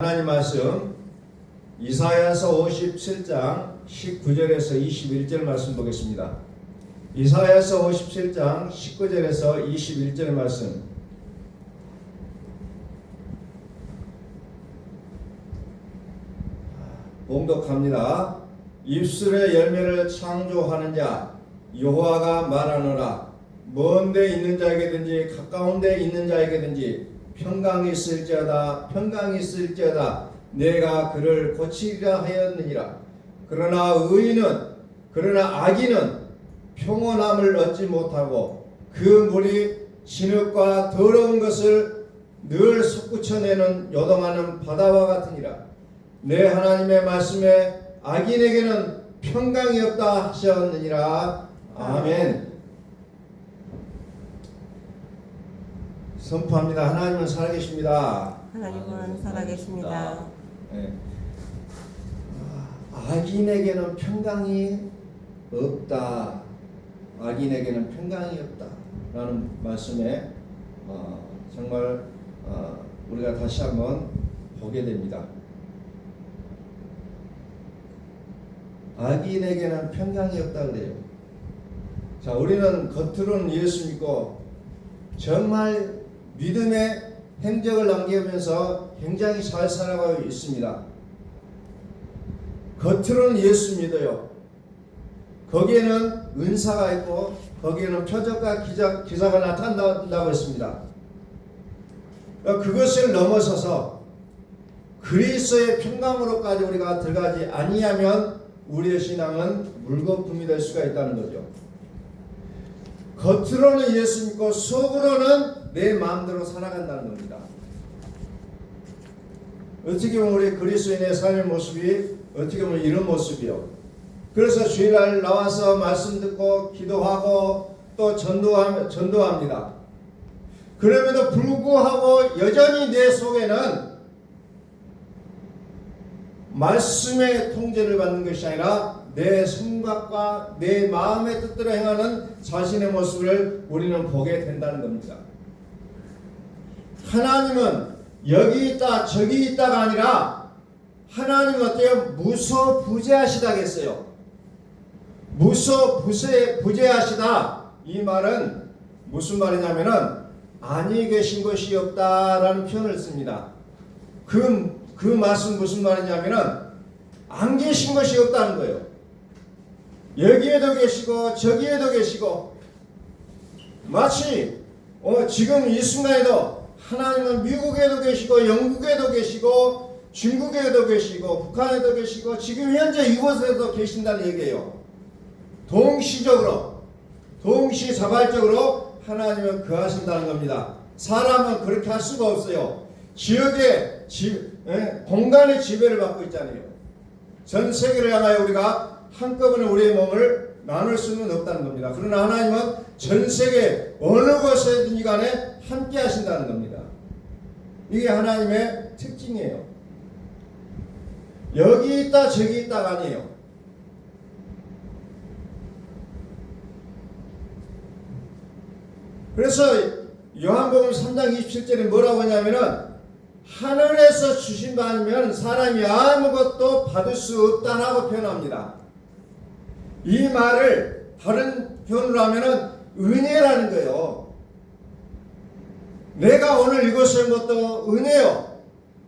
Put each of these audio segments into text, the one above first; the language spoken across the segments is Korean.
하나님 말씀 이사야서 57장 19절에서 21절 말씀 보겠습니다. 이사야서 57장 19절에서 21절 말씀. 봉독합니다. 입술의 열매를 창조하는 자 여호와가 말하노라. 먼 데 있는 자에게든지 가까운 데 있는 자에게든지 평강이 있을지어다 내가 그를 고치리라 하였느니라. 그러나 악인은 평온함을 얻지 못하고 그 물이 진흙과 더러운 것을 늘 솟구쳐내는 요동하는 바다와 같으니라. 내 하나님의 말씀에 악인에게는 평강이 없다 하셨느니라. 아멘. 선포합니다. 하나님은 살아계십니다. 하나님은 살아계십니다. 네. 악인에게는 평강이 없다. 악인에게는 평강이 없다. 라는 말씀에 정말 우리가 다시 한번 보게 됩니다. 악인에게는 평강이 없다 그래요. 자, 우리는 겉으로는 예수 믿고 정말 믿음의 행적을 남기면서 굉장히 잘 살아가고 있습니다. 겉으로는 예수 믿어요. 거기에는 은사가 있고 거기에는 표적과 기사가 나타난다고 했습니다. 그것을 넘어서서 그리스도의 평강으로까지 우리가 들어가지 아니하면 우리의 신앙은 물거품이 될 수가 있다는 거죠. 겉으로는 예수 믿고 속으로는 내 마음대로 살아간다는 겁니다. 어떻게 보면 우리 그리스도인의 삶의 모습이 어떻게 보면 이런 모습이요. 그래서 주일날 나와서 말씀 듣고 기도하고 또 전도합니다. 그럼에도 불구하고 여전히 내 속에는 말씀의 통제를 받는 것이 아니라 내 생각과 내 마음의 뜻대로 행하는 자신의 모습을 우리는 보게 된다는 겁니다. 하나님은 여기 있다 저기 있다가 아니라 하나님은 어때요? 무소부재하시다겠어요. 무소부재하시다. 이 말은 무슨 말이냐면은 아니 계신 것이 없다라는 표현을 씁니다. 그 말씀 무슨 말이냐면은 안 계신 것이 없다는 거예요. 여기에도 계시고 저기에도 계시고 마치 지금 이 순간에도 하나님은 미국에도 계시고 영국에도 계시고 중국에도 계시고 북한에도 계시고 지금 현재 이곳에도 계신다는 얘기예요. 동시자발적으로 하나님은 거하신다는 겁니다. 사람은 그렇게 할 수가 없어요. 지역의 공간의 지배를 받고 있잖아요. 전 세계를 향하여 우리가 한꺼번에 우리의 몸을 나눌 수는 없다는 겁니다. 그러나 하나님은 전 세계 어느 곳에든지 간에 함께 하신다는 겁니다. 이게 하나님의 특징이에요. 여기 있다 저기 있다가 아니에요. 그래서 요한복음 3장 27절에 뭐라고 하냐면은 하늘에서 주신 바 아니면 사람이 아무것도 받을 수 없다라고 표현합니다. 이 말을 다른 표현으로 하면은 은혜라는 거예요. 내가 오늘 이곳에 온 것도 은혜요.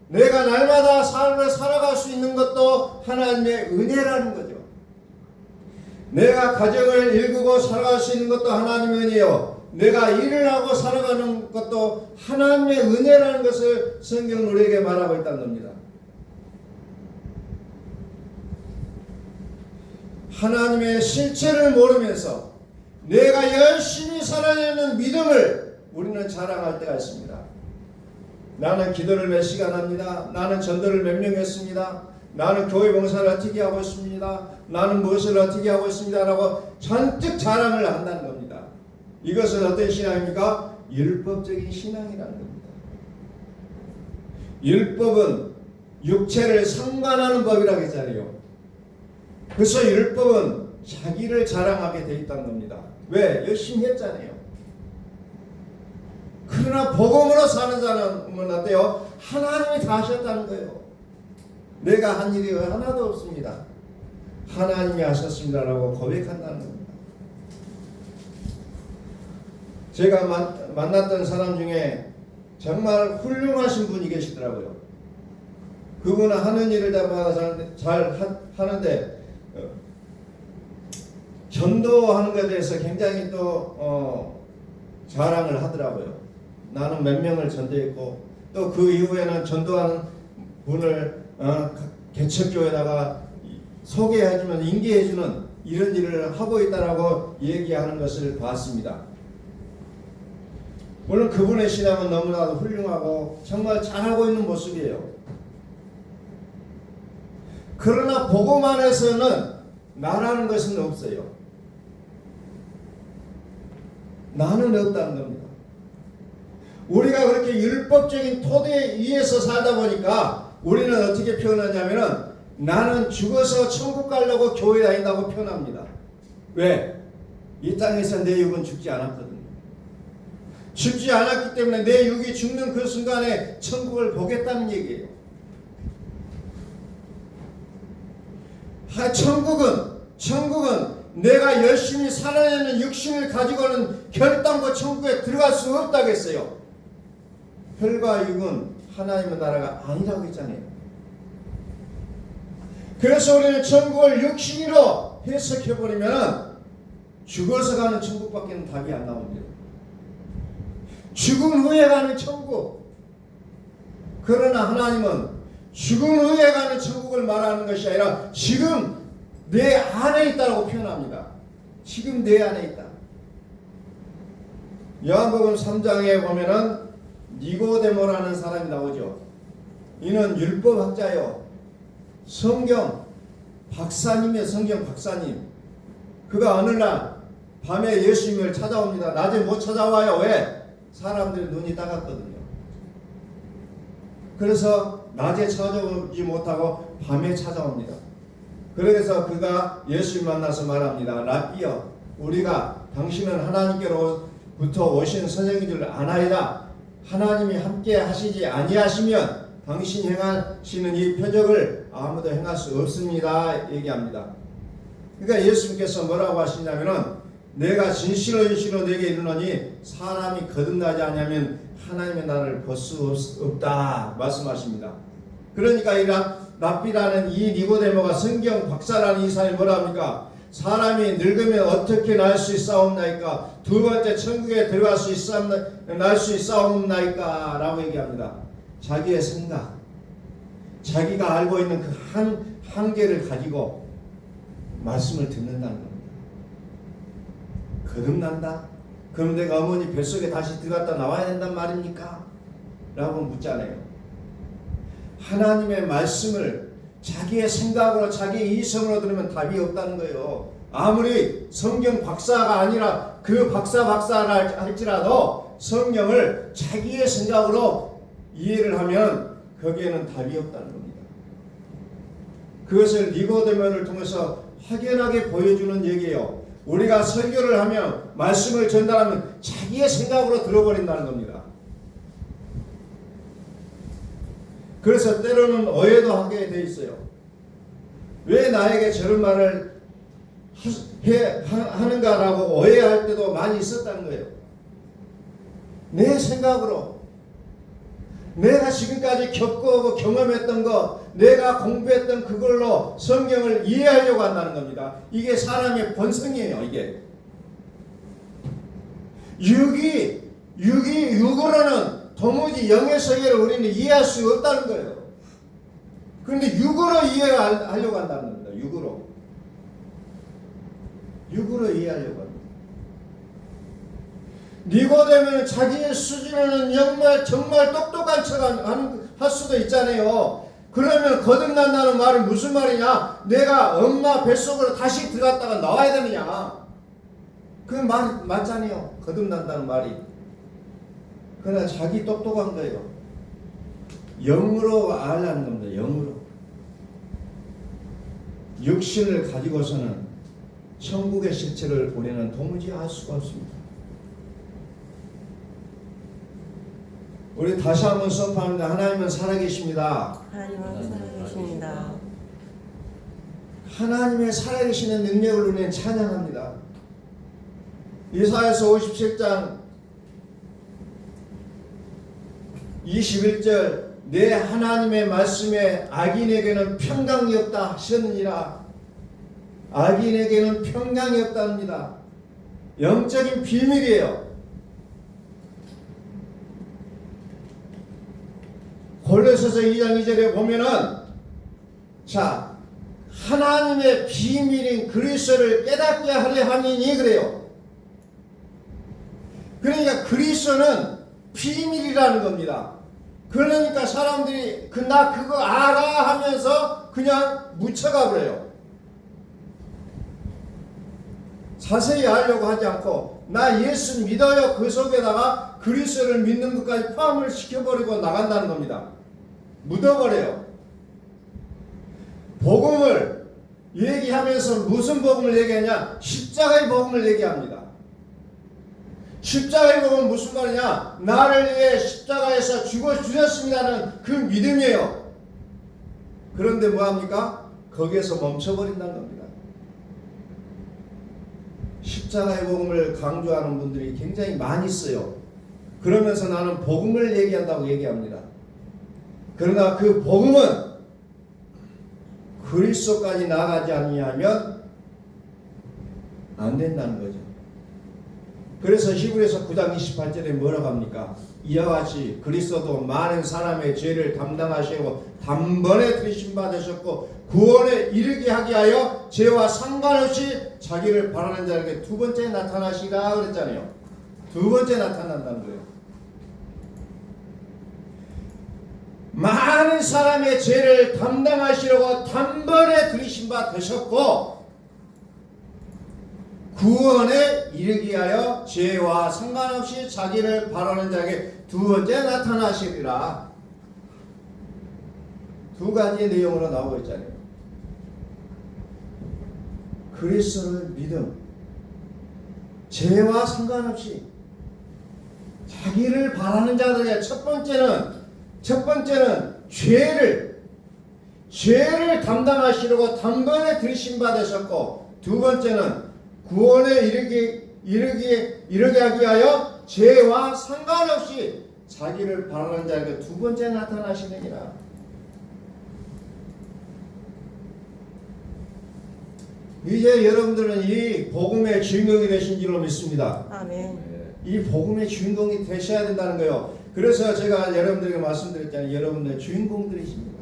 내가 날마다 삶을 살아갈 수 있는 것도 하나님의 은혜라는 거죠. 내가 가정을 일구고 살아갈 수 있는 것도 하나님의 은혜요. 내가 일을 하고 살아가는 것도 하나님의 은혜라는 것을 성경은 우리에게 말하고 있다는 겁니다. 하나님의 실체를 모르면서 내가 열심히 살아내는 믿음을 우리는 자랑할 때가 있습니다. 나는 기도를 몇 시간 합니다. 나는 전도를 몇 명 했습니다. 나는 교회 봉사를 어떻게 하고 있습니다. 나는 무엇을 어떻게 하고 있습니다. 라고 잔뜩 자랑을 한다는 겁니다. 이것은 어떤 신앙입니까? 율법적인 신앙이라는 겁니다. 율법은 육체를 상관하는 법이라고 했잖아요. 그래서 율법은 자기를 자랑하게 돼 있다는 겁니다. 왜? 열심히 했잖아요. 그러나 복음으로 사는 자는 어때요? 하나님이 다 하셨다는 거예요. 내가 한 일이 하나도 없습니다. 하나님이 하셨습니다라고 고백한다는 겁니다. 제가 만났던 사람 중에 정말 훌륭하신 분이 계시더라고요. 그분은 하는 일을 잘 하는데 전도하는 것에 대해서 굉장히 또 자랑을 하더라고요. 나는 몇 명을 전도했고 또 그 이후에는 전도하는 분을 개척교회에다가 소개해주면 인계해주는 이런 일을 하고 있다라고 얘기하는 것을 봤습니다. 물론 그분의 신앙은 너무나도 훌륭하고 정말 잘하고 있는 모습이에요. 그러나 복음 안에서는 나라는 것은 없어요. 나는 없다는 겁니다. 우리가 그렇게 율법적인 토대 위에서 살다 보니까 우리는 어떻게 표현하냐면은 나는 죽어서 천국 가려고 교회 다닌다고 표현합니다. 왜? 이 땅에서 내 육은 죽지 않았거든요. 죽지 않았기 때문에 내 육이 죽는 그 순간에 천국을 보겠다는 얘기예요. 천국은 내가 열심히 살아내는 육신을 가지고는 결단코 천국에 들어갈 수 없다고 했어요. 혈과 육은 하나님의 나라가 아니라고 했잖아요. 그래서 우리는 천국을 육신으로 해석해버리면 죽어서 가는 천국밖에 답이 안 나옵니다. 죽음 후에 가는 천국. 그러나 하나님은 죽음 후에 가는 천국을 말하는 것이 아니라 지금 내 안에 있다고 표현합니다. 지금 내 안에 있다. 요한복음 3장에 보면은 니고데모라는 사람이 나오죠. 이는 율법학자요. 성경 박사님이에요. 성경 박사님. 그가 어느 날 밤에 예수님을 찾아옵니다. 낮에 못 찾아와요. 왜? 사람들이 눈이 따갑거든요. 그래서 낮에 찾아오지 못하고 밤에 찾아옵니다. 그래서 그가 예수님 만나서 말합니다. 라비여, 우리가 당신은 하나님께로부터 오신 선생인 줄 아나이다. 하나님이 함께 하시지 아니하시면 당신이 행하시는 이 표적을 아무도 행할 수 없습니다. 얘기합니다. 그러니까 예수님께서 뭐라고 하시냐면은 내가 진실로 내게 이르노니 사람이 거듭나지 않으면 하나님의 나라를 볼 수 없다 말씀하십니다. 그러니까 이 랍비라는 이 니고데모가 성경 박사라는 이 사람이 뭐라 합니까? 사람이 늙으면 어떻게 날 수 있사옵나이까? 두 번째 천국에 들어갈 수 있사옵나이까? 라고 얘기합니다. 자기의 생각, 자기가 알고 있는 그 한계를 가지고 말씀을 듣는다는 겁니다. 거듭난다? 그럼 내가 어머니 뱃속에 다시 들어갔다 나와야 된단 말입니까? 라고 묻잖아요. 하나님의 말씀을 자기의 생각으로 자기의 이성으로 들으면 답이 없다는 거예요. 아무리 성경 박사가 아니라 그 박사라 할지라도 성경을 자기의 생각으로 이해를 하면 거기에는 답이 없다는 겁니다. 그것을 니고데모를 통해서 확연하게 보여주는 얘기예요. 우리가 설교를 하면 말씀을 전달하면 자기의 생각으로 들어버린다는 겁니다. 그래서 때로는 오해도 하게 돼 있어요. 왜 나에게 저런 말을 하는가라고 오해할 때도 많이 있었다는 거예요. 내 생각으로 내가 지금까지 겪고 경험했던 거, 내가 공부했던 그걸로 성경을 이해하려고 한다는 겁니다. 이게 사람의 본성이에요. 이게 육으로는 도무지 영의 세계를 우리는 이해할 수 없다는 거예요. 그런데 육으로 이해하려고 한다는 겁니다. 육으로 이해하려고 합니다. 니고데모는 자기의 수준으로는 정말 똑똑한 척 할 수도 있잖아요. 그러면 거듭난다는 말은 무슨 말이냐? 내가 엄마 뱃속으로 다시 들어갔다가 나와야 되느냐? 그 말 맞잖아요. 거듭난다는 말이. 그러나 자기 똑똑한 거예요. 영으로 알라는 겁니다. 영으로. 육신을 가지고서는 천국의 실체를 우리는 도무지 알 수가 없습니다. 우리 다시 한번 선포합니다. 하나님은 살아계십니다. 하나님은 살아계십니다. 하나님의 살아계시는 능력을 우리는 찬양합니다. 이사야서 57장 21절 내 하나님의 말씀에 악인에게는 평강이 없다 하셨느니라. 악인에게는 평강이 없답니다. 영적인 비밀이에요. 골로새서 2장 2절에 보면은 자 하나님의 비밀인 그리스도를 깨닫게 하려 함이니 그래요. 그러니까 그리스도는 비밀이라는 겁니다. 그러니까 사람들이 나 그거 알아 하면서 그냥 묻혀가 버려요. 자세히 알려고 하지 않고 나 예수 믿어요 그 속에다가 그리스도를 믿는 것까지 포함을 시켜버리고 나간다는 겁니다. 묻어버려요. 복음을 얘기하면서 무슨 복음을 얘기하냐? 십자가의 복음을 얘기합니다. 십자가의 복음은 무슨 말이냐? 나를 위해 십자가에서 죽어주셨습니다는 그 믿음이에요. 그런데 뭐합니까? 거기에서 멈춰버린다는 겁니다. 십자가의 복음을 강조하는 분들이 굉장히 많이 있어요. 그러면서 나는 복음을 얘기한다고 얘기합니다. 그러나 그 복음은 그리스도까지 나가지 않으면 안 된다는 거죠. 그래서 히브리서 9장 28절에 뭐라고 합니까? 이와 같이 그리스도도 많은 사람의 죄를 담당하시고 단번에 들이심 받으셨고 구원에 이르게 하게 하여 죄와 상관없이 자기를 바라는 자에게 두 번째 나타나시라 그랬잖아요. 두 번째 나타난다는 거예요. 많은 사람의 죄를 담당하시려고 단번에 들이심 받으셨고 구원에 이르게 하여 죄와 상관없이 자기를 바라는 자에게 두 번째 나타나시리라. 두 가지의 내용으로 나오고 있잖아요. 그리스도를 믿음, 죄와 상관없이 자기를 바라는 자들에게 첫 번째는 죄를 담당하시려고 단번에 들이심 받으셨고 두 번째는 구원에 이르게 하게 하여 죄와 상관없이 자기를 바라는 자에게 두 번째 나타나시느니라. 이제 여러분들은 이 복음의 주인공이 되신 줄로 믿습니다. 아멘. 이 복음의 주인공이 되셔야 된다는 거예요. 그래서 제가 여러분들에게 말씀드렸잖아요. 여러분들 주인공들이십니다.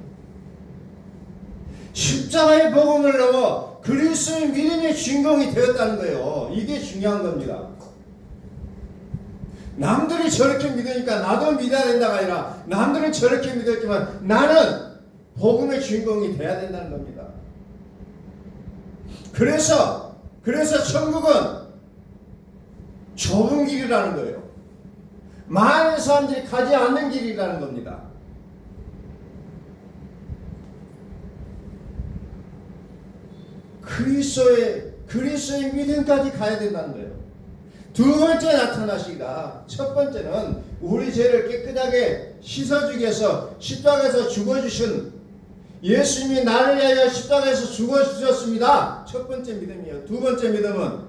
십자가의 복음을 넘어 그리스도의 믿음의 주인공이 되었다는 거예요. 이게 중요한 겁니다. 남들이 저렇게 믿으니까 나도 믿어야 된다가 아니라 남들은 저렇게 믿었지만 나는 복음의 주인공이 돼야 된다는 겁니다. 그래서 천국은 좁은 길이라는 거예요. 많은 사람들이 가지 않는 길이라는 겁니다. 그리스도의 믿음까지 가야 된다는 거예요. 두 번째 나타나시기가 첫 번째는 우리 죄를 깨끗하게 씻어주기 위해서 십자가에서 죽어주신 예수님이 나를 위하여 십자가에서 죽어주셨습니다. 첫 번째 믿음이에요. 두 번째 믿음은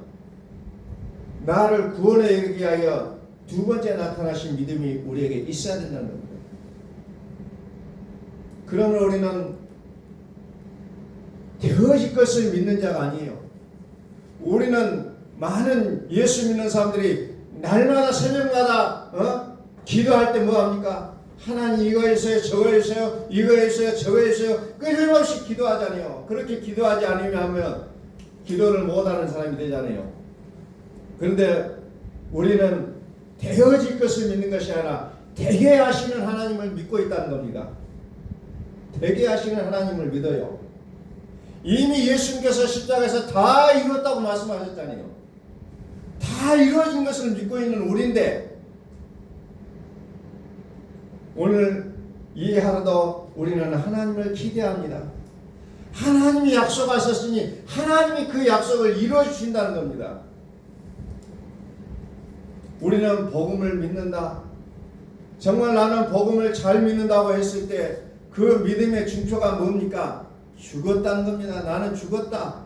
나를 구원에 이르게 위하여 두 번째 나타나신 믿음이 우리에게 있어야 된다는 겁니다. 그러면 우리는 되어질 것을 믿는 자가 아니에요. 우리는 많은 예수 믿는 사람들이 날마다 새벽마다 기도할 때 뭐합니까? 하나님 이거 해주세요, 저거 해주세요, 이거 해주세요, 저거 해주세요. 끊임없이 기도하잖아요. 그렇게 기도하지 않으면 기도를 못하는 사람이 되잖아요. 그런데 우리는 되어질 것을 믿는 것이 아니라 되게 하시는 하나님을 믿고 있다는 겁니다. 되게 하시는 하나님을 믿어요. 이미 예수님께서 십자가에서 다 이루었다고 말씀하셨잖아요. 다 이루어진 것을 믿고 있는 우리인데 오늘 이 하루도 우리는 하나님을 기대합니다. 하나님이 약속하셨으니 하나님이 그 약속을 이루어 주신다는 겁니다. 우리는 복음을 믿는다. 정말 나는 복음을 잘 믿는다고 했을 때 그 믿음의 증표가 뭡니까? 죽었다는 겁니다. 나는 죽었다.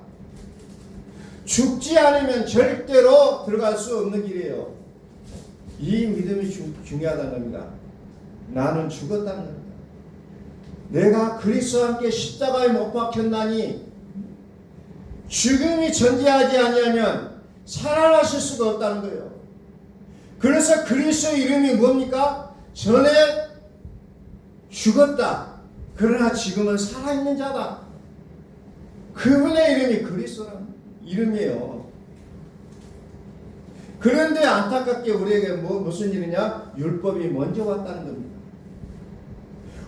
죽지 않으면 절대로 들어갈 수 없는 길이에요. 이 믿음이 중요하다는 겁니다. 나는 죽었다는 겁니다. 내가 그리스도와 함께 십자가에 못 박혔나니 죽음이 존재하지 아니하면 살아나실 수가 없다는 거예요. 그래서 그리스도의 이름이 뭡니까? 전에 죽었다. 그러나 지금은 살아있는 자다. 그분의 이름이 그리스도라는 이름이에요. 그런데 안타깝게 우리에게 무슨 일이냐? 율법이 먼저 왔다는 겁니다.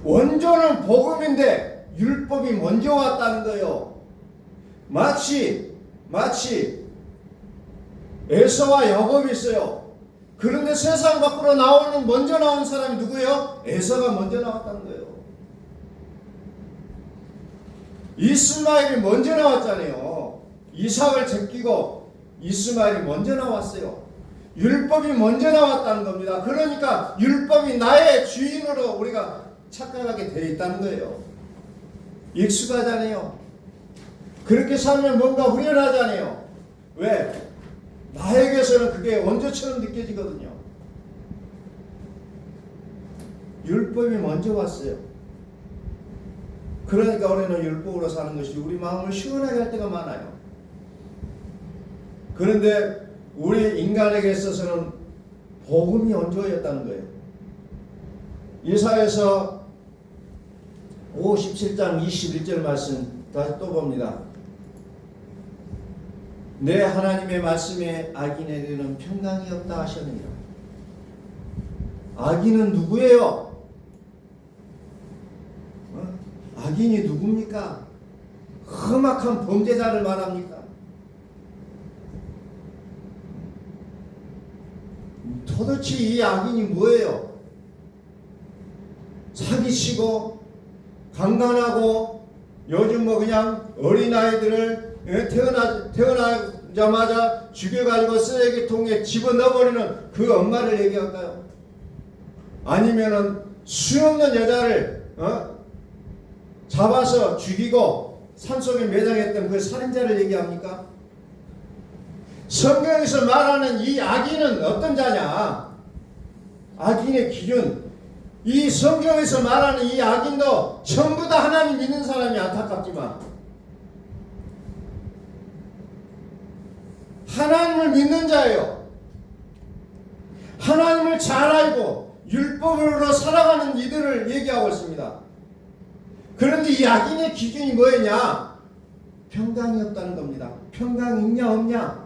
원조는 복음인데 율법이 먼저 왔다는 거예요. 마치 에서와 야곱이 있어요. 그런데 세상 밖으로 먼저 나온 사람이 누구예요? 에서가 먼저 나왔다는 거예요. 이스마엘이 먼저 나왔잖아요. 이삭을 제끼고 이스마엘이 먼저 나왔어요. 율법이 먼저 나왔다는 겁니다. 그러니까 율법이 나의 주인으로 우리가 착각하게 되어 있다는 거예요. 익숙하잖아요. 그렇게 살면 뭔가 후련하잖아요. 왜? 나에게서는 그게 원조처럼 느껴지거든요. 율법이 먼저 왔어요. 그러니까 우리는 율법으로 사는 것이 우리 마음을 시원하게 할 때가 많아요. 그런데 우리 인간에게 있어서는 복음이 원조였다는 거예요. 이사야서 57장 21절 말씀 다시 또 봅니다. 내 하나님의 말씀에 악인에게는 평강이 없다 하셨느니라. 악인은 누구예요? 악인이 누굽니까? 험악한 범죄자를 말합니까? 도대체 이 악인이 뭐예요? 사기치고 강간하고 요즘 그냥 어린아이들을 태어나자마자 죽여가지고 쓰레기통에 집어넣어버리는 그 엄마를 얘기할까요? 아니면은 수없는 여자를 잡아서 죽이고 산속에 매장했던 그 살인자를 얘기합니까? 성경에서 말하는 이 악인은 어떤 자냐? 악인의 기준. 이 성경에서 말하는 이 악인도 전부 다 하나님 믿는 사람이 안타깝지만 하나님을 믿는 자예요. 하나님을 잘 알고 율법으로 살아가는 이들을 얘기하고 있습니다. 그런데 이 악인의 기준이 뭐였냐? 평강이 없다는 겁니다. 평강이 있냐 없냐?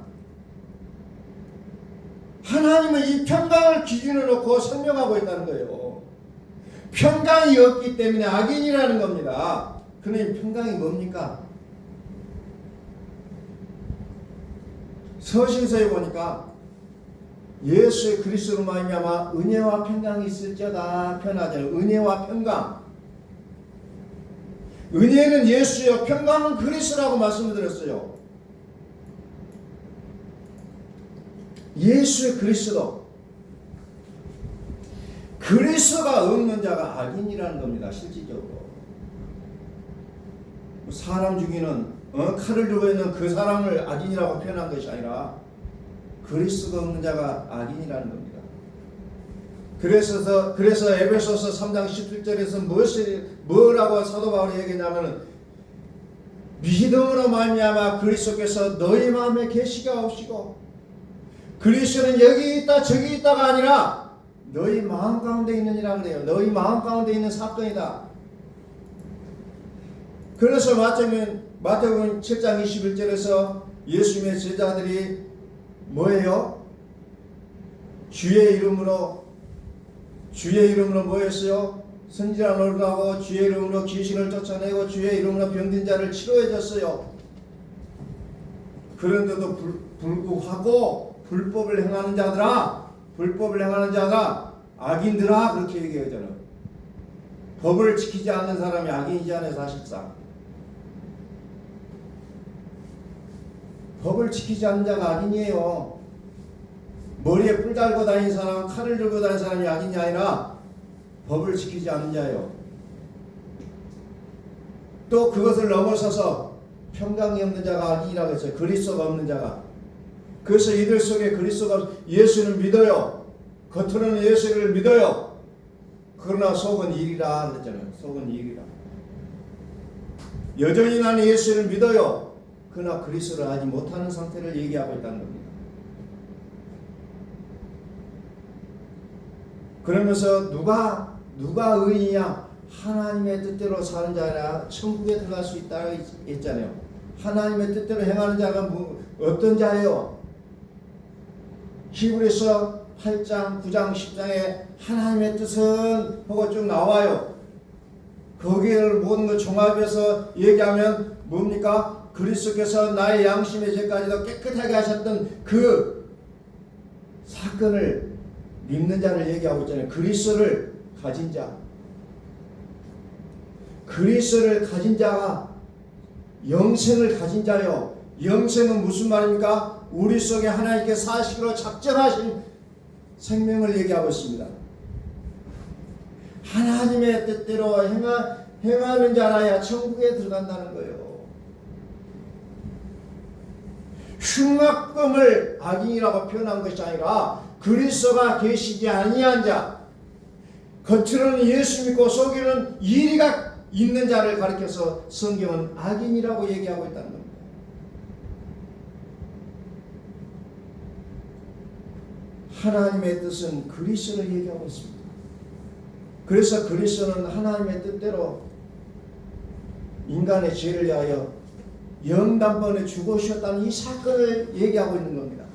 하나님은 이 평강을 기준으로 놓고 설명하고 있다는 거예요. 평강이 없기 때문에 악인이라는 겁니다. 그러니 평강이 뭡니까? 서신서에 보니까 예수의 그리스도로 말미암아 은혜와 평강이 있을지어다 표현하잖아요. 은혜와 평강. 은혜는 예수요, 평강은 그리스도라고 말씀을 드렸어요. 예수의 그리스도. 그리스도가 없는 자가 악인이라는 겁니다. 실질적으로. 사람 죽이는 칼을 들고 있는 그 사람을 악인이라고 표현한 것이 아니라 그리스도가 없는 자가 악인이라는 겁니다. 그래서 에베소서 3장 17절에서 뭐라고 사도 바울이 얘기했냐면 믿음으로 말미암아 그리스도께서 너희 마음에 계시가 없이고 그리스도는 여기 있다 저기 있다가 아니라 너희 마음 가운데 있느니라 그래요. 너희 마음 가운데 있는 사건이다. 그래서 마태복음 7장 21절에서 예수님의 제자들이 뭐예요? 주의 이름으로 뭐였어요? 선지자 노릇하고 주의 이름으로 귀신을 쫓아내고 주의 이름으로 병든 자를 치료해 줬어요. 그런데도 불구하고 불법을 행하는 자가 악인들아 그렇게 얘기하잖아요. 법을 지키지 않는 사람이 악인이잖아요. 사실상 법을 지키지 않는 자가 악인이에요. 머리에 뿔 달고 다니는 사람, 칼을 들고 다니는 사람이 악인이 아니라 법을 지키지 않는 자요. 또 그것을 넘어서서 평강이 없는 자가 아니라고 했어요. 그리스도가 없는 자가. 그래서 이들 속에 그리스도가 예수를 믿어요. 겉으로는 예수를 믿어요. 그러나 속은 일이라 그랬잖아요. 속은 일이라. 여전히 나는 예수를 믿어요. 그러나 그리스도를 알지 못하는 상태를 얘기하고 있다는 겁니다. 그러면서 누가 의인이냐? 하나님의 뜻대로 사는 자라 천국에 들어갈 수 있다고 했잖아요. 하나님의 뜻대로 행하는 자가 어떤 자예요? 히브리서 8장, 9장, 10장에 하나님의 뜻은 하고 쭉 나와요. 거기를 모든 걸 종합해서 얘기하면 뭡니까? 그리스도께서 나의 양심의 죄까지도 깨끗하게 하셨던 그 사건을 믿는 자를 얘기하고 있잖아요. 그리스도를 가진 자. 그리스도를 가진 자가 영생을 가진 자요. 영생은 무슨 말입니까? 우리 속에 하나님께 사실로 작정하신 생명을 얘기하고 있습니다. 하나님의 뜻대로 행하는 자라야 천국에 들어간다는 거예요. 흉악범을 악인이라고 표현한 것이 아니라 그리스도가 계시지 아니한 자, 겉으로는 예수 믿고 속에는 이리가 있는 자를 가리켜서 성경은 악인이라고 얘기하고 있다는 겁니다. 하나님의 뜻은 그리스도를 얘기하고 있습니다. 그래서 그리스도는 하나님의 뜻대로 인간의 죄를 위하여 영단번에 죽으셨다는 이 사건을 얘기하고 있는 겁니다.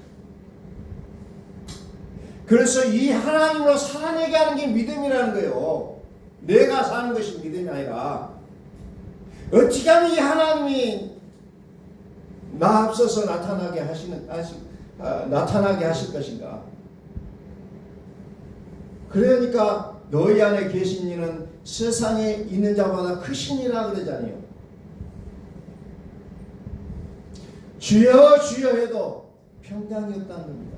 그래서 이 하나님으로 살아내게 하는 게 믿음이라는 거예요. 내가 사는 것이 믿음이 아니라 어떻게 하면 이 하나님이 나 앞서서 나타나게 하실 것인가. 그러니까 너희 안에 계신 이는 세상에 있는 자보다 크시니라 그러잖아요. 주여 주여 해도 평강이 없다는 겁니다.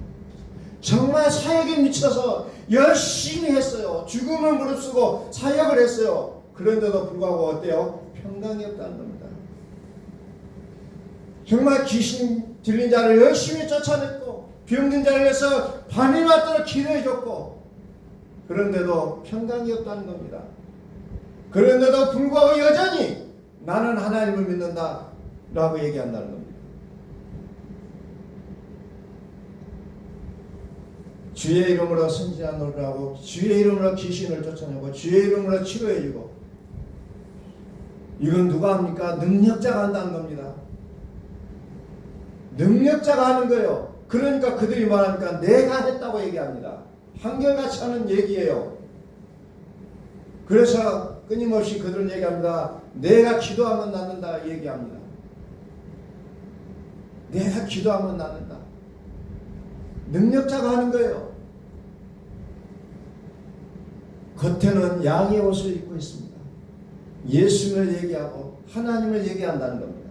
정말 사역에 미쳐서 열심히 했어요. 죽음을 무릅쓰고 사역을 했어요. 그런데도 불구하고 어때요? 평강이 없다는 겁니다. 정말 귀신 들린 자를 열심히 쫓아냈고 병든 자를 위해서 밤이 맞도록 기도해줬고 그런데도 평강이 없다는 겁니다. 그런데도 불구하고 여전히 나는 하나님을 믿는다 라고 얘기한다는 겁니다. 주의 이름으로 선지자 노래하고 주의 이름으로 귀신을 쫓아내고 주의 이름으로 치료해주고 이건 누가 합니까? 능력자가 한다는 겁니다. 능력자가 하는 거예요. 그러니까 그들이 말하니까 내가 했다고 얘기합니다. 한결같이 하는 얘기예요. 그래서 끊임없이 그들은 얘기합니다. 내가 기도하면 낫는다 얘기합니다. 내가 기도하면 낫는다. 능력자가 하는 거예요. 겉에는 양의 옷을 입고 있습니다. 예수를 얘기하고 하나님을 얘기한다는 겁니다.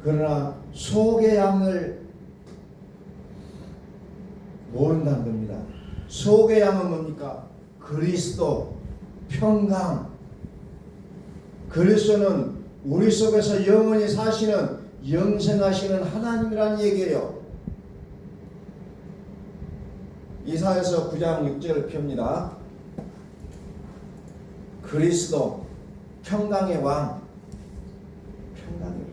그러나 속의 양을 모른다는 겁니다. 속의 양은 뭡니까? 그리스도, 평강. 그리스도는 우리 속에서 영원히 사시는 영생하시는 하나님이라는 얘기예요. 이사야서 9장 6절을 펴니다. 그리스도 평강의 왕, 평강의 왕.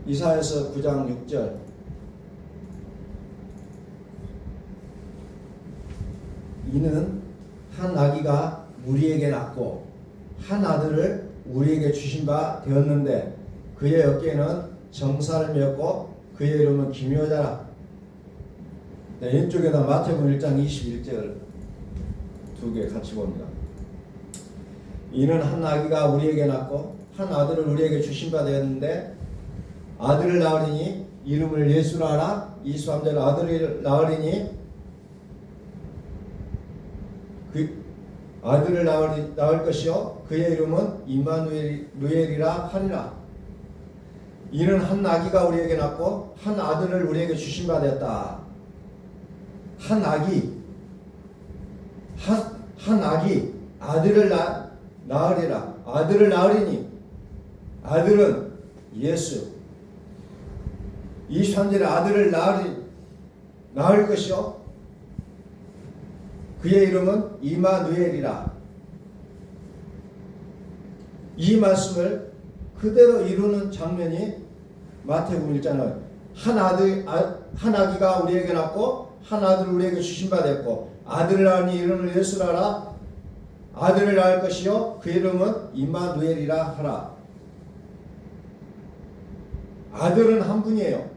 이사야서 9장 6절. 이는 한 아기가 우리에게 낳고 한 아들을 우리에게 주신 바 되었는데 그의 어깨에는 정사를 메었고 그의 이름은 기묘자라. 네, 왼쪽에다 마태복음 1장 21절 두 개 같이 봅니다. 이는 한 아기가 우리에게 낳고 한 아들을 우리에게 주신 바 되었는데 아들을 낳으리니 이름을 예수라 하라. 23절 아들을 낳으리니 그 아들을 낳을 것이요 그의 이름은 임마누엘이라 하리라. 이는 한 아기가 우리에게 낳고 한 아들을 우리에게 주신 바 되었다. 한 아기 아들을 낳으리라. 아들을 낳으리니 아들은 예수. 23절에 아들을 낳을 것이요 그의 이름은 이마누엘이라. 이 말씀을 그대로 이루는 장면이 마태복음 1장은 한 아기가 우리에게 낳고 한 아들을 우리에게 주신 바 됐고 아들을 낳으니 이름을 예수라 하라. 아들을 낳을 것이요 그 이름은 이마누엘이라 하라. 아들은 한 분이에요.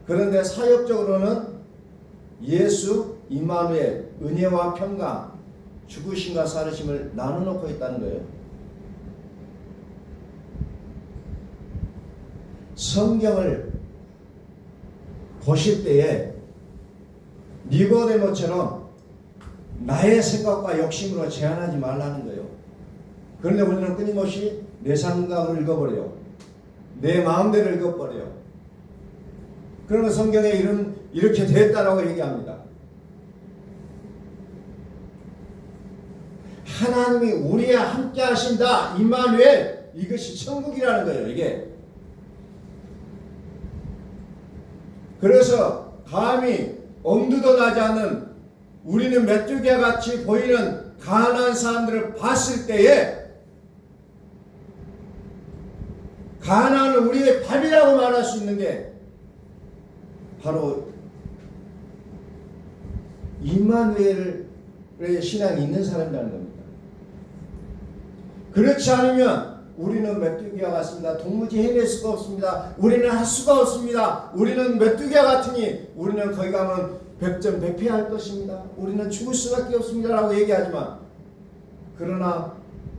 그런데 사역적으로는 예수, 이마누엘, 은혜와 평강, 죽으심과 살으심을 나눠놓고 있다는 거예요. 성경을 보실 때에 니고데모처럼 나의 생각과 욕심으로 제한하지 말라는 거예요. 그런데 우리는 끊임없이 내 생각을 읽어버려요. 내 마음대로 읽어버려요. 그러면 성경에 이렇게 됐다라고 얘기합니다. 하나님이 우리와 함께 하신다. 임마누엘. 이것이 천국이라는 거예요. 이게. 그래서 감히 엄두도 나지 않는 우리는 메뚜기와 같이 보이는 가난한 사람들을 봤을 때에 가난은 우리의 밥이라고 말할 수 있는 게 바로 임마누엘의 신앙이 있는 사람이라는 겁니다. 그렇지 않으면 우리는 메뚜기와 같습니다. 도무지 해낼 수가 없습니다. 우리는 할 수가 없습니다. 우리는 메뚜기와 같으니 우리는 거기 가면 백전백패할 것입니다. 우리는 죽을 수밖에 없습니다. 라고 얘기하지만 그러나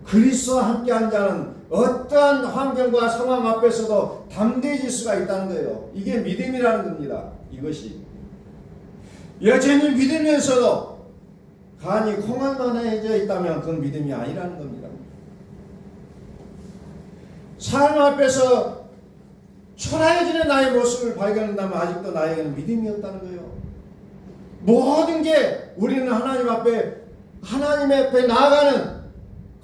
그리스도와 함께한 자는 어떠한 환경과 상황 앞에서도 담대해질 수가 있다는 거예요. 이게 믿음이라는 겁니다. 이것이 여전히 믿으면서도 간이 콩알만 해져 있다면 그건 믿음이 아니라는 겁니다. 삶 앞에서 초라해지는 나의 모습을 발견한다면 아직도 나에게는 믿음이 없다는 거예요. 모든 게 우리는 하나님 앞에 나아가는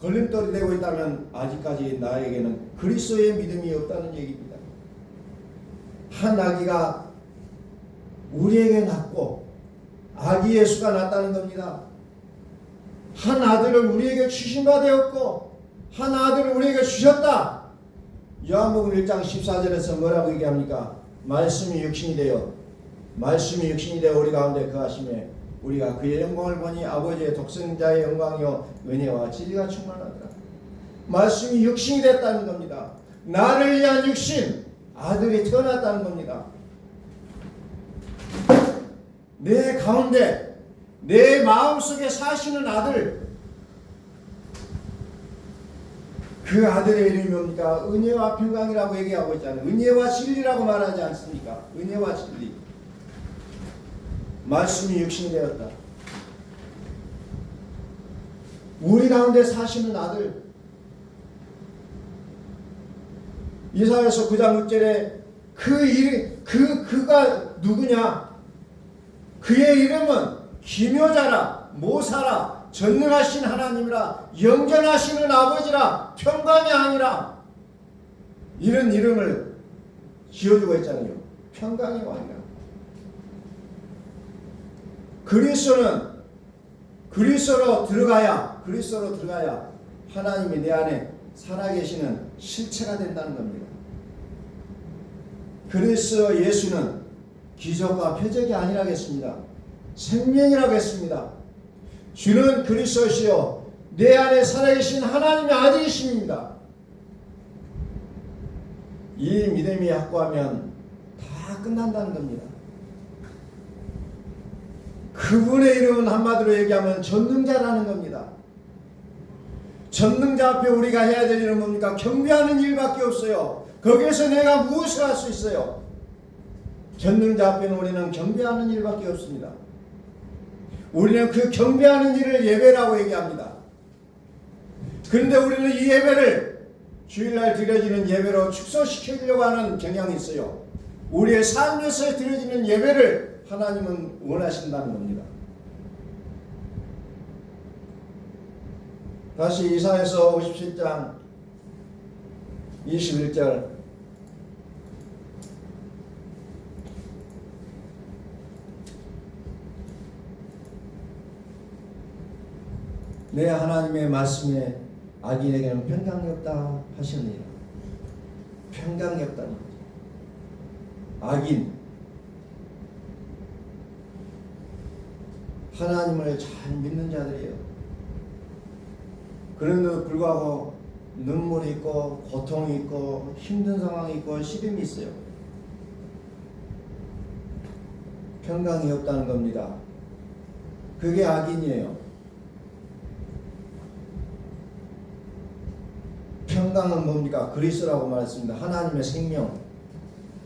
걸림돌이 되고 있다면 아직까지 나에게는 그리스도의 믿음이 없다는 얘기입니다. 한 아기가 우리에게 낳고 아기 예수가 낳았다는 겁니다. 한 아들을 우리에게 주신 바 되었고 한 아들을 우리에게 주셨다. 요한복음 1장 14절에서 뭐라고 얘기합니까? 말씀이 육신이 되어 우리 가운데 거하심에 우리가 그의 영광을 보니 아버지의 독생자의 영광이요 은혜와 진리가 충만하더라. 말씀이 육신이 됐다는 겁니다. 나를 위한 육신 아들이 태어났다는 겁니다. 내 가운데 내 마음속에 사시는 아들, 그 아들의 이름이 뭡니까? 은혜와 평강이라고 얘기하고 있잖아요. 은혜와 진리라고 말하지 않습니까? 은혜와 진리. 말씀이 육신이 되었다. 우리 가운데 사시는 아들. 이사야서 9장 6절에 그가 누구냐? 그의 이름은 기묘자라, 모사라, 전능하신 하나님이라, 영전하시는 아버지라, 평강의 왕이라. 이런 이름을 지어주고 있잖아요. 평강의 왕이라. 그리스도로 들어가야 하나님이 내 안에 살아계시는 실체가 된다는 겁니다. 그리스도 예수는 기적과 표적이 아니라겠습니다. 생명이라고 했습니다. 주는 그리스도시요 내 안에 살아계신 하나님의 아들이십니다. 이 믿음이 확고하면 다 끝난다는 겁니다. 그분의 이름은 한마디로 얘기하면 전능자라는 겁니다. 전능자 앞에 우리가 해야 될 일은 뭡니까? 경배하는 일밖에 없어요. 거기에서 내가 무엇을 할 수 있어요? 전능자 앞에는 우리는 경배하는 일밖에 없습니다. 우리는 그 경배하는 일을 예배라고 얘기합니다. 그런데 우리는 이 예배를 주일날 드려지는 예배로 축소시키려고 하는 경향이 있어요. 우리의 삶에서 드려지는 예배를 하나님은 원하신다는 겁니다. 다시 이사야서 57장 21절 내 하나님의 말씀에 악인에게는 평강이 없다 하시느니라. 평강이 없다는 거죠. 악인 하나님을 잘 믿는 자들이에요. 그런데도 불구하고 눈물이 있고 고통이 있고 힘든 상황이 있고 시름이 있어요. 평강이 없다는 겁니다. 그게 악인이에요. 평강은 뭡니까? 그리스도라고 말했습니다. 하나님의 생명.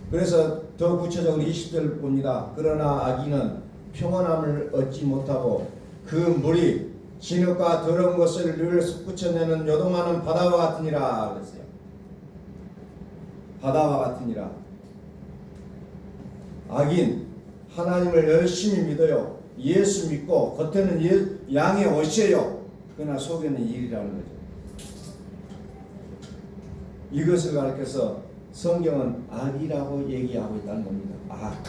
그래서 더 구체적으로 20절 봅니다. 그러나 악인은 평안함을 얻지 못하고 그 물이 진흙과 더러운 것을 늘 솟구쳐내는 요동하는 바다와 같으니라 그랬어요. 바다와 같으니라. 악인 하나님을 열심히 믿어요. 예수 믿고 겉에는 양의 옷이에요. 그러나 속에는 일이라는 거죠. 이것을 가르쳐서 성경은 악이라고 얘기하고 있다는 겁니다. 악.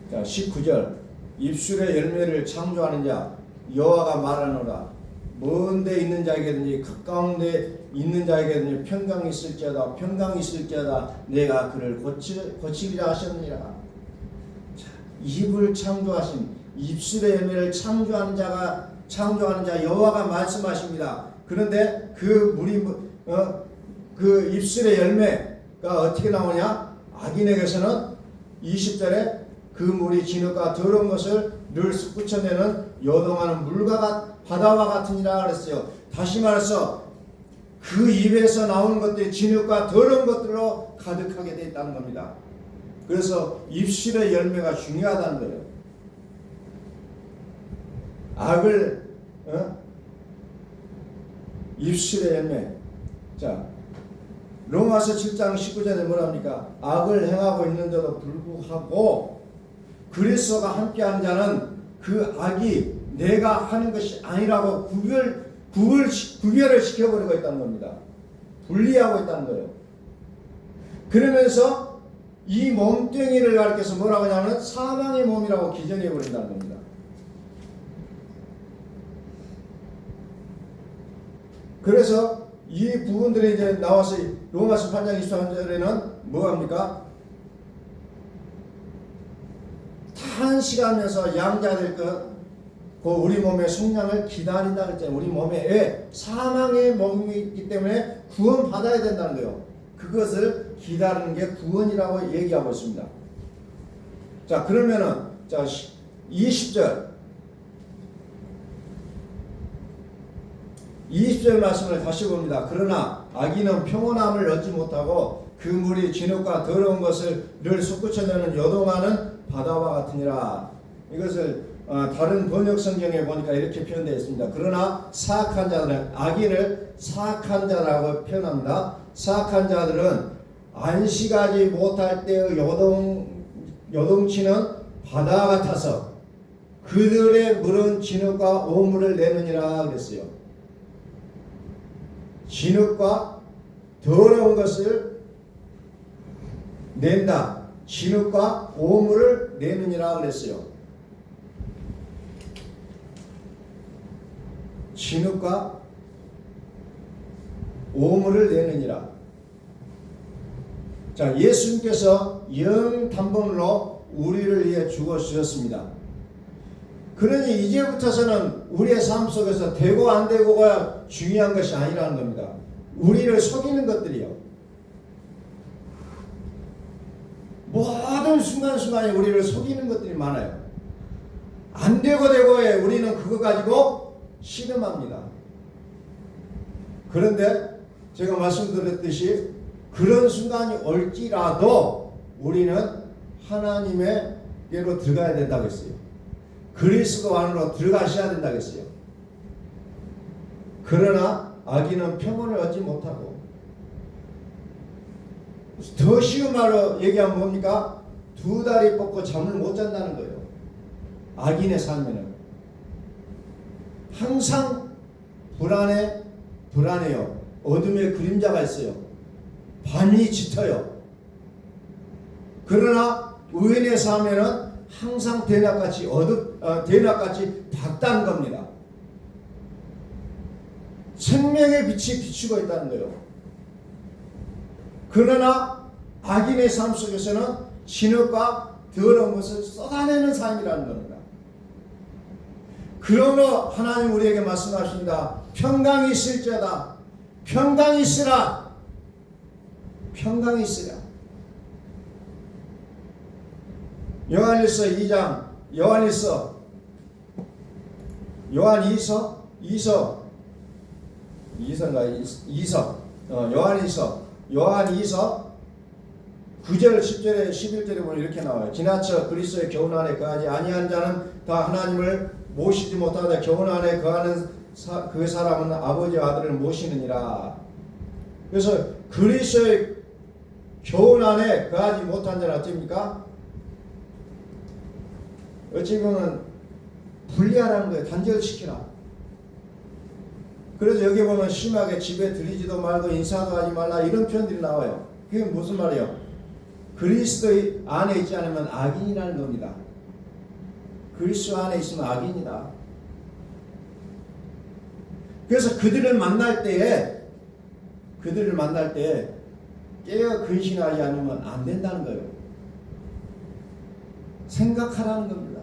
자, 19절 입술의 열매를 창조하는 자 여호와가 말하노라. 먼 데 있는 자에게든지 가까운 데 있는 자에게든지 평강이 있을지어다. 평강이 있을지어다. 내가 그를 고치리라 하셨느니라. 자, 입을 창조하신 입술의 열매를 창조하는 자 여호와가 말씀하십니다. 그런데 그 물이 그 입술의 열매가 어떻게 나오냐? 악인에게서는 20절에 그 물이 진흙과 더러운 것을 늘 솟구쳐내는 요동하는 물과 바다와 같으니라 그랬어요. 다시 말해서 그 입에서 나오는 것들이 진흙과 더러운 것들로 가득하게 되어 있다는 겁니다. 그래서 입술의 열매가 중요하다는 거예요. 악을 입술의 열매. 자, 로마서 7장 19절에 뭐랍니까? 악을 행하고 있는데도 불구하고 그리스도가 함께하는 자는 그 악이 내가 하는 것이 아니라고 구별을 시켜버리고 있다는 겁니다. 분리하고 있다는 거예요. 그러면서 이 몸뚱이를 가리켜서 뭐라고 하냐면 사망의 몸이라고 기전해 버린다는 겁니다. 그래서 이 부분들이 이제 나와서 로마서 8장 23절에는 뭐합니까? 탄식하면서 양자될 그 우리 몸의 속량을 기다린다 그랬잖아요. 우리 몸에 왜? 사망의 몸이 있기 때문에 구원 받아야 된다는 거예요. 그것을 기다리는 게 구원이라고 얘기하고 있습니다. 자, 그러면은 자 20절 말씀을 다시 봅니다. 그러나 악인은 평온함을 얻지 못하고 그 물이 진흙과 더러운 것을 늘 솟구쳐내는 요동하는 바다와 같으니라. 이것을 다른 번역 성경에 보니까 이렇게 표현되어 있습니다. 그러나 사악한 자들은 악인을 사악한 자라고 표현합니다. 사악한 자들은 안식하지 못할 때의 요동치는 바다 같아서 그들의 물은 진흙과 오물을 내느니라 그랬어요. 진흙과 더러운 것을 낸다. 진흙과 오물을 내느니라 그랬어요. 진흙과 오물을 내느니라. 자, 예수님께서 영단번으로 우리를 위해 죽어주셨습니다. 그러니 이제부터서는 우리의 삶 속에서 되고 안 되고가 중요한 것이 아니라는 겁니다. 우리를 속이는 것들이요. 모든 순간순간에 우리를 속이는 것들이 많아요. 안 되고 되고에 우리는 그거 가지고 씨름합니다. 그런데 제가 말씀드렸듯이 그런 순간이 올지라도 우리는 하나님의께로 들어가야 된다고 했어요. 그리스도 안으로 들어가셔야 된다고 했어요. 그러나 악인은 평온을 얻지 못하고 더 쉬운 말로 얘기하면 뭡니까? 두 다리 뻗고 잠을 못 잔다는 거예요. 악인의 삶에는 항상 불안해요. 어둠의 그림자가 있어요. 밤이 짙어요. 그러나 의인의 삶에는 항상 대낮같이 대낮같이 밝다는 겁니다. 생명의 빛이 비추고 있다는 거예요. 그러나 악인의 삶 속에서는 진흙과 더러운 것을 쏟아내는 삶이라는 겁니다. 그러므로 하나님 우리에게 말씀하십니다. 평강이 있을지어다. 평강이 있으라. 평강이 있으라. 요한일서 2장, 요한이서 9절 10절에 11절에 보면 이렇게 나와요. 지나쳐 그리스도의 교훈 안에 거하지 아니한 자는 다 하나님을 모시지 못하다. 교훈 안에 거하는 그 사람은 아버지와 아들을 모시느니라. 그래서 그리스도의 교훈 안에 거하지 못한 자는 어떻습니까? 어찌 보면 분리하라는 거예요. 단절시키라. 그래서 여기 보면 심하게 집에 들이지도 말고 인사도 하지 말라 이런 표현들이 나와요. 그게 무슨 말이에요? 그리스도 안에 있지 않으면 악인이라는 겁니다. 그리스도 안에 있으면 악인이다. 그래서 그들을 만날 때에 깨어 근신하지 않으면 안 된다는 거예요. 생각하라는 겁니다.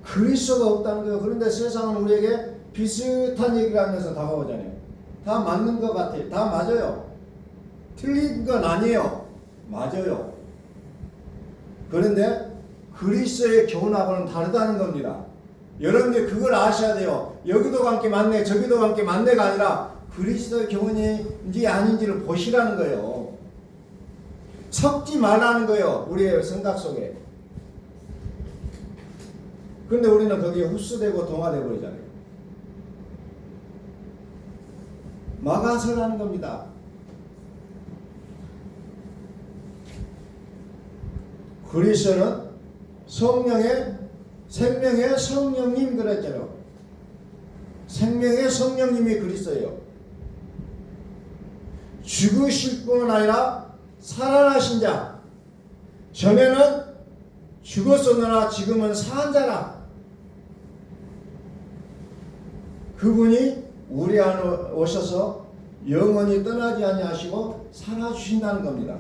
그리스도가 없다는 거예요. 그런데 세상은 우리에게 비슷한 얘기를 하면서 다가오잖아요. 다 맞는 것 같아요. 다 맞아요. 틀린 건 아니에요. 맞아요. 그런데 그리스도의 교훈하고는 다르다는 겁니다. 여러분들 그걸 아셔야 돼요. 여기도 함께 맞네, 저기도 함께 맞네가 아니라 그리스도의 교훈인지 아닌지를 보시라는 거예요. 섞지 말라는 거예요. 우리의 생각 속에. 그런데 우리는 거기에 흡수되고 동화되고 버리잖아요. 막아서라는 겁니다. 그리스도는 생명의 성령님 그랬잖아요. 생명의 성령님이 그리스도예요. 죽으실 뿐 아니라 살아나신 자. 전에는 죽었었느나 지금은 산 자라. 그분이 우리 안에 오셔서 영원히 떠나지 아니하시고 살아주신다는 겁니다.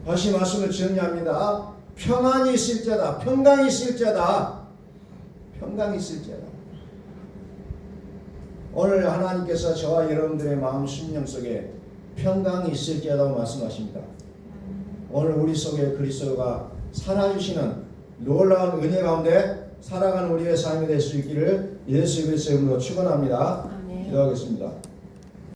다시 말씀을 정리합니다. 평안이 있을지어다. 평강이 있을지어다. 평강이 있을지어다. 오늘 하나님께서 저와 여러분들의 마음 심령 속에 평강이 있을지어다고 말씀하십니다. 오늘 우리 속에 그리스도가 살아주시는 놀라운 은혜 가운데 살아가는 우리의 삶이 될 수 있기를 예수 그리스도의 이름으로 축원합니다. 기도하겠습니다.